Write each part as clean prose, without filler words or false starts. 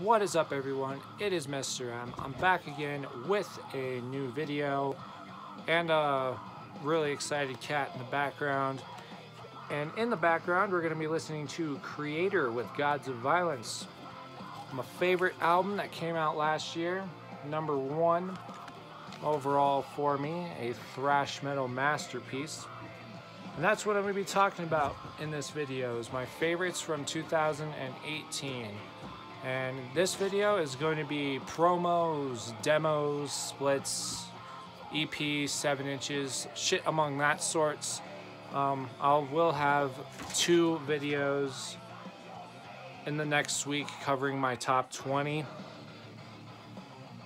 What is up, everyone? It is Mr. M. I'm back again with a new video and a really excited cat in the background. And in the background, we're going to be listening to Creator with Gods of Violence, my favorite album that came out last year, #1 overall for me, a thrash metal masterpiece. And that's what I'm going to be talking about in this video, is my favorites from 2018. And this video is going to be promos, demos, splits, EPs, 7 inches, shit among that sorts. I will have 2 videos in the next week covering my top 20.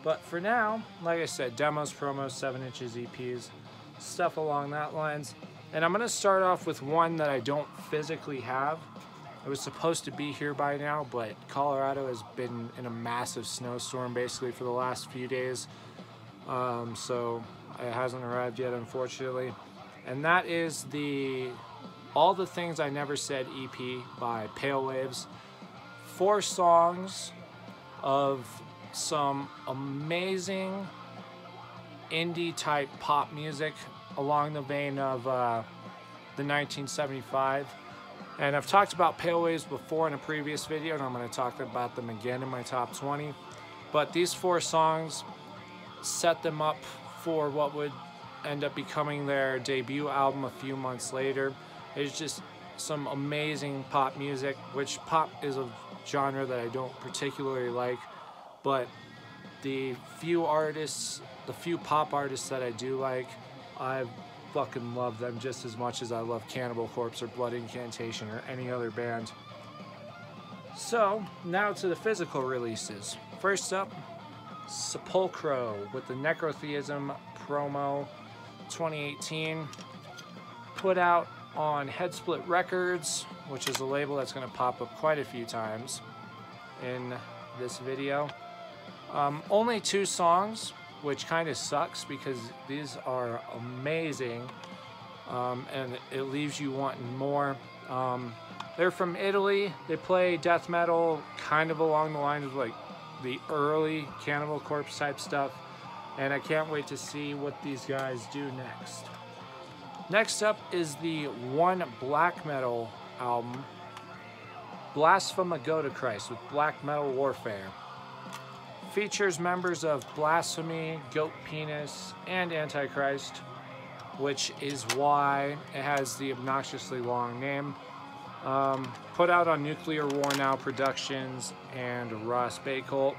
But for now, like I said, demos, promos, 7 inches, EPs, stuff along that lines. And I'm going to start off with one that I don't physically have. It was supposed to be here by now, but Colorado has been in a massive snowstorm basically for the last few days. So it hasn't arrived yet, unfortunately. And that is the All the Things I Never Said EP by Pale Waves. 4 songs of some amazing indie type pop music along the vein of the 1975. And I've talked about Pale Waves before in a previous video, and I'm going to talk about them again in my top 20. But these 4 songs set them up for what would end up becoming their debut album a few months later. It's just some amazing pop music, which pop is a genre that I don't particularly like, but the few pop artists that I do like, I fucking love them just as much as I love Cannibal Corpse or Blood Incantation or any other band. So now to the physical releases. First up, Sepulchro with the Necrotheism promo 2018, put out on Headsplit Records, which is a label that's going to pop up quite a few times in this video. Only 2 songs, which kind of sucks because these are amazing, and it leaves you wanting more. They're from Italy. They play death metal kind of along the lines of like the early Cannibal Corpse type stuff, and I can't wait to see what these guys do next. Next up is the one black metal album, Blasphema Go to Christ with Black Metal Warfare. Features members of Blasphemy, Goat Penis, and Antichrist, which is why it has the obnoxiously long name. Put out on Nuclear War Now Productions and Ross Bacult.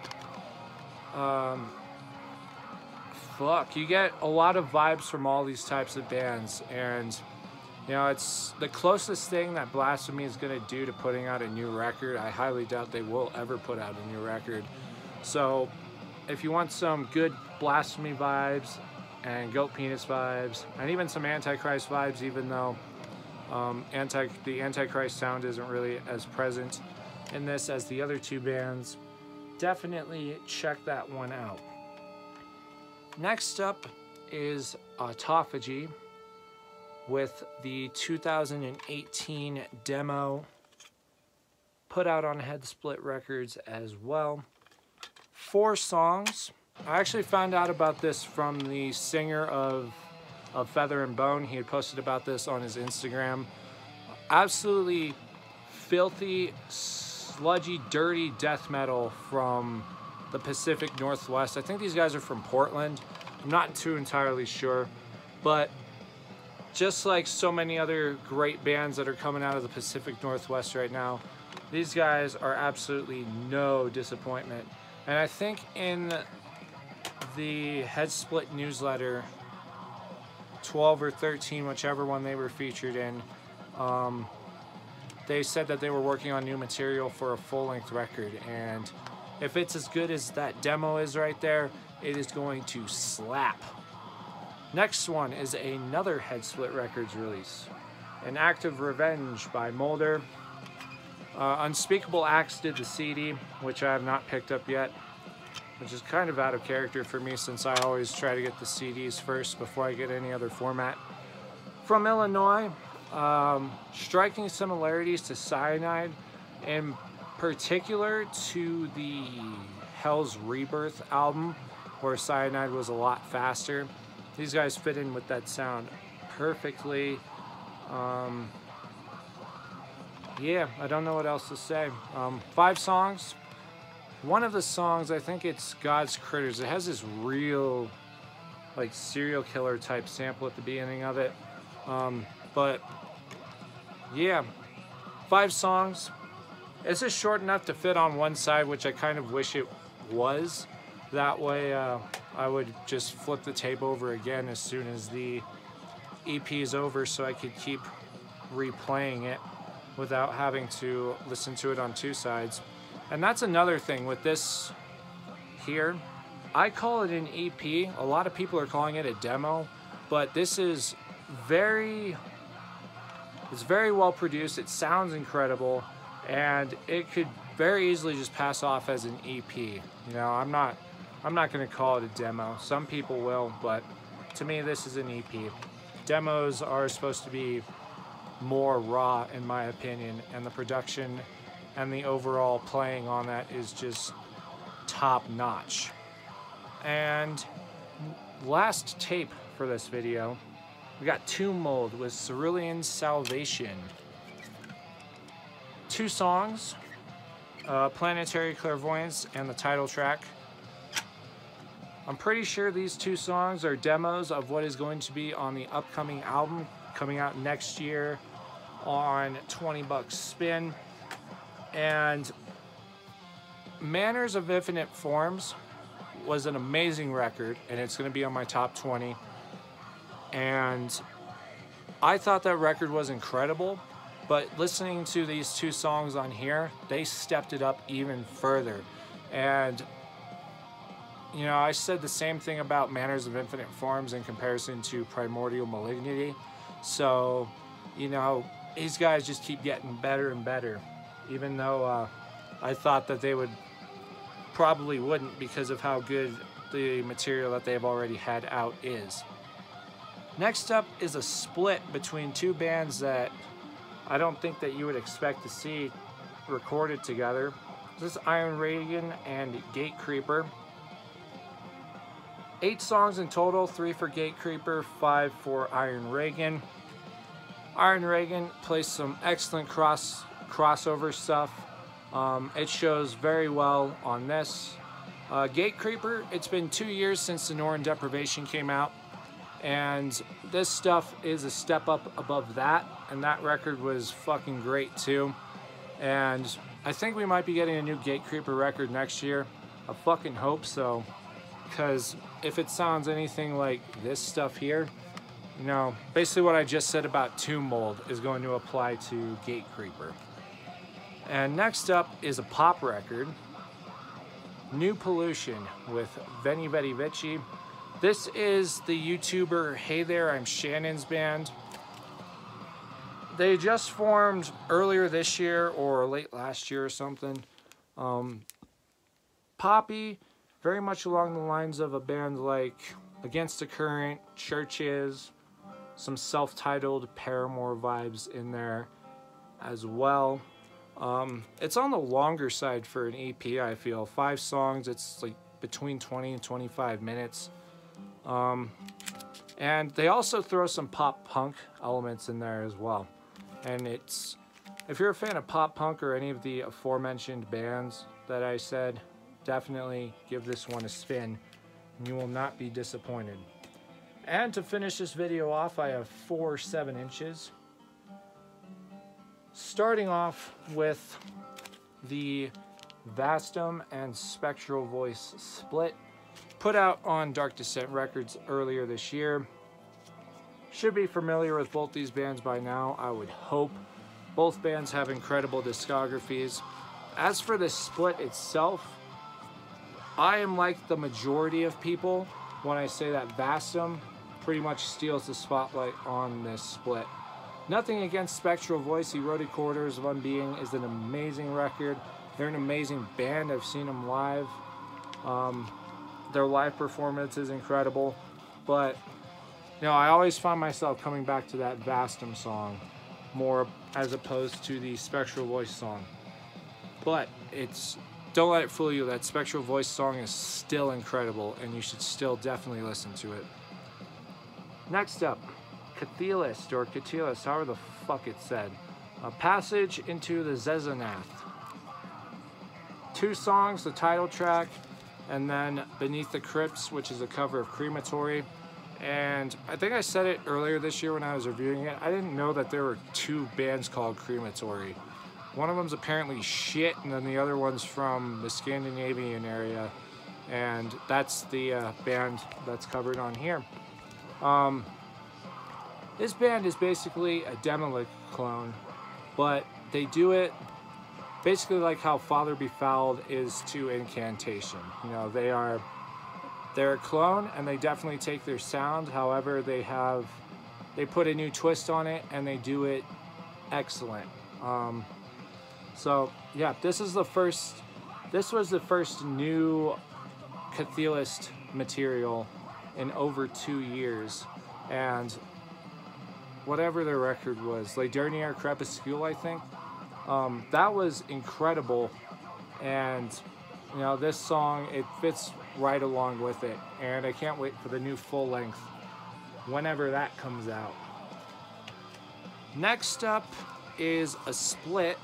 You get a lot of vibes from all these types of bands, and you know, it's the closest thing that Blasphemy is going to do to putting out a new record. I highly doubt they will ever put out a new record. So if you want some good Blasphemy vibes and Goat Penis vibes and even some Antichrist vibes, even though the Antichrist sound isn't really as present in this as the other 2 bands, definitely check that one out. Next up is Autophagy with the 2018 demo, put out on Headsplit Records as well. 4 songs. I actually found out about this from the singer of Feather and Bone. He had posted about this on his Instagram. Absolutely filthy, sludgy, dirty death metal from the Pacific Northwest. I think these guys are from Portland. I'm not too entirely sure, but just like so many other great bands that are coming out of the Pacific Northwest right now, these guys are absolutely no disappointment. And I think in the Headsplit newsletter, 12 or 13, whichever one they were featured in, they said that they were working on new material for a full-length record. And if it's as good as that demo is right there, it is going to slap. Next one is another Headsplit Records release, An Act of Revenge by Mulder. Unspeakable Acts did the CD, which I have not picked up yet, which is kind of out of character for me since I always try to get the CDs first before I get any other format. From Illinois, striking similarities to Cyanide in particular to the Hell's Rebirth album, where Cyanide was a lot faster. These guys fit in with that sound perfectly. Yeah, I don't know what else to say. 5 songs. One of the songs, I think it's God's Critters. It has this real, like, serial killer type sample at the beginning of it. But yeah, 5 songs. It's just short enough to fit on one side, which I kind of wish it was. That way I would just flip the tape over again as soon as the EP is over, so I could keep replaying it without having to listen to it on 2 sides. And that's another thing with this here. I call it an EP. A lot of people are calling it a demo, but this is it's very well produced. It sounds incredible, and it could very easily just pass off as an EP. You know, I'm not going to call it a demo. Some people will, but to me, this is an EP. Demos are supposed to be more raw, in my opinion, and the production and the overall playing on that is just top notch. And last tape for this video, we got Tomb Mold with Cerulean Salvation. 2 songs, Planetary Clairvoyance and the title track. I'm pretty sure these 2 songs are demos of what is going to be on the upcoming album coming out next year on 20 Bucks Spin. And Manners of Infinite Forms was an amazing record, and it's going to be on my top 20. And I thought that record was incredible, but listening to these 2 songs on here, they stepped it up even further. And you know, I said the same thing about Manners of Infinite Forms in comparison to Primordial Malignity. So, you know, these guys just keep getting better and better, even though I thought that they probably wouldn't, because of how good the material that they've already had out is. Next up is a split between 2 bands that I don't think that you would expect to see recorded together. This is Iron Reagan and Gate Creeper. 8 songs in total, 3 for Gate Creeper, 5 for Iron Reagan. Iron Reagan plays some excellent crossover stuff. It shows very well on this. Gate Creeper, it's been 2 years since the Norn Deprivation came out, and this stuff is a step up above that, and that record was fucking great too. And I think we might be getting a new Gate Creeper record next year. I fucking hope so, because if it sounds anything like this stuff here, you know, basically what I just said about Tomb Mold is going to apply to Gate Creeper. And next up is a pop record, New Pollution with Veni Vidi Vici. This is the YouTuber Hey There, I'm Shannon's band. They just formed earlier this year or late last year or something. Poppy, very much along the lines of a band like Against the Current, Churches, some self-titled Paramore vibes in there as well. It's on the longer side for an EP, I feel. 5 songs, it's like between 20 and 25 minutes. And they also throw some pop punk elements in there as well. And it's, if you're a fan of pop punk or any of the aforementioned bands that I said, definitely give this one a spin. You will not be disappointed. And to finish this video off, I have 4 7-inches. Starting off with the Vastum and Spectral Voice split, put out on Dark Descent Records earlier this year. Should be familiar with both these bands by now, I would hope. Both bands have incredible discographies. As for the split itself, I am like the majority of people when I say that Vastum pretty much steals the spotlight on this split. Nothing against Spectral Voice. Eroded Corridors of Unbeing is an amazing record. They're an amazing band. I've seen them live. Their live performance is incredible. But, you know, I always find myself coming back to that Vastum song more as opposed to the Spectral Voice song. but don't let it fool you. That Spectral Voice song is still incredible, and you should still definitely listen to it. Next up, chthe'ilist, or chthe'ilist, however the fuck it's said. A Passage into the Zezanath. 2 songs, the title track, and then Beneath the Crypts, which is a cover of Crematory. And I think I said it earlier this year when I was reviewing it. I didn't know that there were 2 bands called Crematory. One of them's apparently shit, and then the other one's from the Scandinavian area. And that's the band that's covered on here. This band is basically a Demolic clone, but they do it basically like how Father Befouled is to Incantation. You know, they're a clone, and they definitely take their sound. However, they put a new twist on it, and they do it excellent. So yeah, this was the first new chthe'ilist material in over 2 years, and whatever their record was, Les Derniers Crépuscules, I think, that was incredible. And you know, this song, it fits right along with it, and I can't wait for the new full length whenever that comes out. Next up is a split,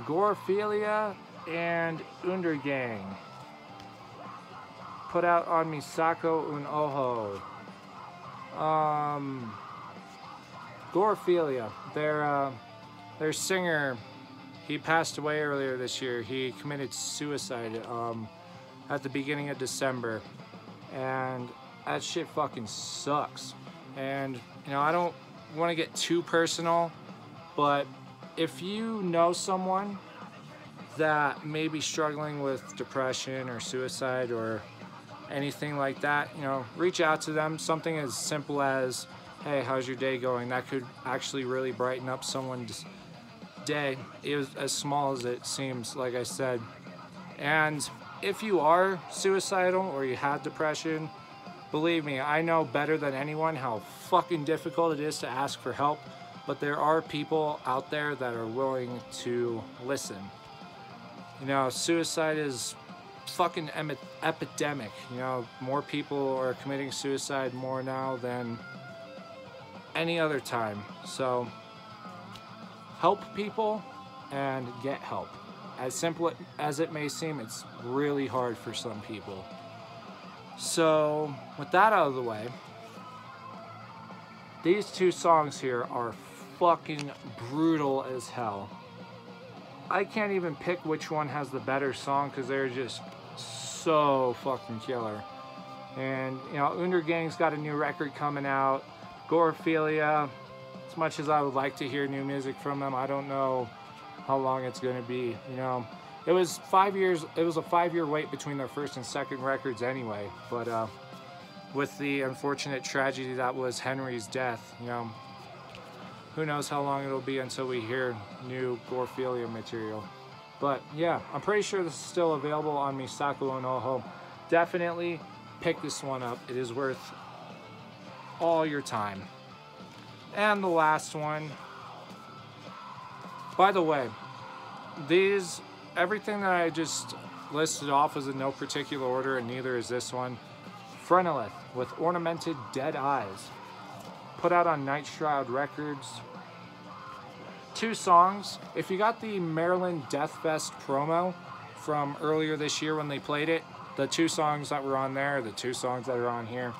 Gorophilia and Undergang, put out on Misako un Oho. Gorophilia, their singer, he passed away earlier this year. He committed suicide at the beginning of December, and that shit fucking sucks. And you know, I don't want to get too personal, but if you know someone that may be struggling with depression or suicide or anything like that, you know, reach out to them. Something as simple as, hey, how's your day going? That could actually really brighten up someone's day. It was as small as it seems, like I said. And if you are suicidal or you have depression, believe me, I know better than anyone how fucking difficult it is to ask for help, but there are people out there that are willing to listen. You know, suicide is fucking epidemic. You know, more people are committing suicide more now than any other time. So help people and get help. As simple as it may seem, it's really hard for some people. So with that out of the way, these 2 songs here are fucking brutal as hell. I can't even pick which one has the better song because they're just so fucking killer. And you know, Undergang's got a new record coming out. Gorophilia, as much as I would like to hear new music from them, I don't know how long it's going to be. You know, it was 5 years. It was a 5-year wait between their first and second records anyway. But with the unfortunate tragedy that was Henry's death, you know, who knows how long it'll be until we hear new Gorophilia material. But yeah, I'm pretty sure this is still available on Misako and Oho. Definitely pick this one up. It is worth all your time. And the last one, by the way, everything that I just listed off is in no particular order, and neither is this one. Phrenolith with Ornamented Dead Eyes, put out on Night Shroud Records. 2 songs. If you got the Maryland Death Fest promo from earlier this year when they played it, the 2 songs that were on there, the 2 songs that are on here,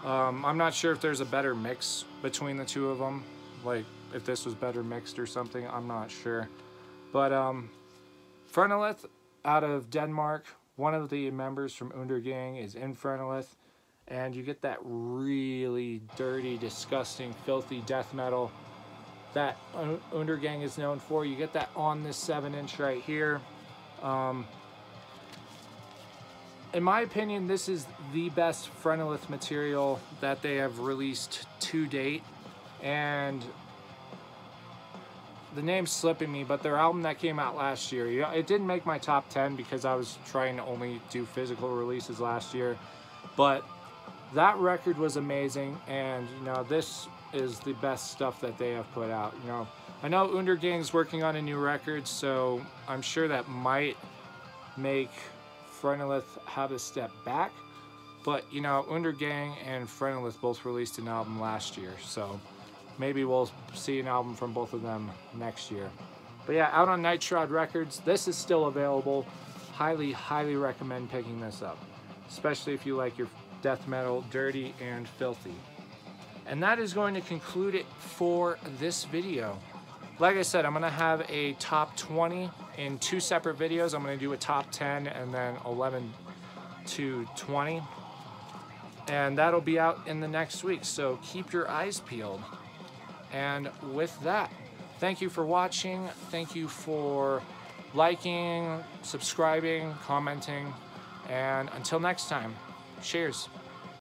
I'm not sure if there's a better mix between the 2 of them, like if this was better mixed or something, I'm not sure. But Phrenolith out of Denmark, one of the members from Undergang is in Phrenolith, and you get that really dirty, disgusting, filthy death metal that Undergang is known for. You get that on this 7-inch right here. In my opinion, this is the best Phrenolith material that they have released to date. And the name's slipping me, but their album that came out last year, it didn't make my top 10 because I was trying to only do physical releases last year. But that record was amazing, and you know, this is the best stuff that they have put out. You know, I know Undergang's working on a new record, so I'm sure that might make Frentilith have a step back. But you know, Undergang and Frentilith both released an album last year, so maybe we'll see an album from both of them next year. But yeah, out on Nightrod Records. This is still available. Highly recommend picking this up, especially if you like your death metal dirty and filthy. And that is going to conclude it for this video. Like I said, I'm going to have a top 20 in 2 separate videos. I'm going to do a top 10 and then 11 to 20. And that'll be out in the next week, so keep your eyes peeled. And with that, thank you for watching. Thank you for liking, subscribing, commenting. And until next time, cheers.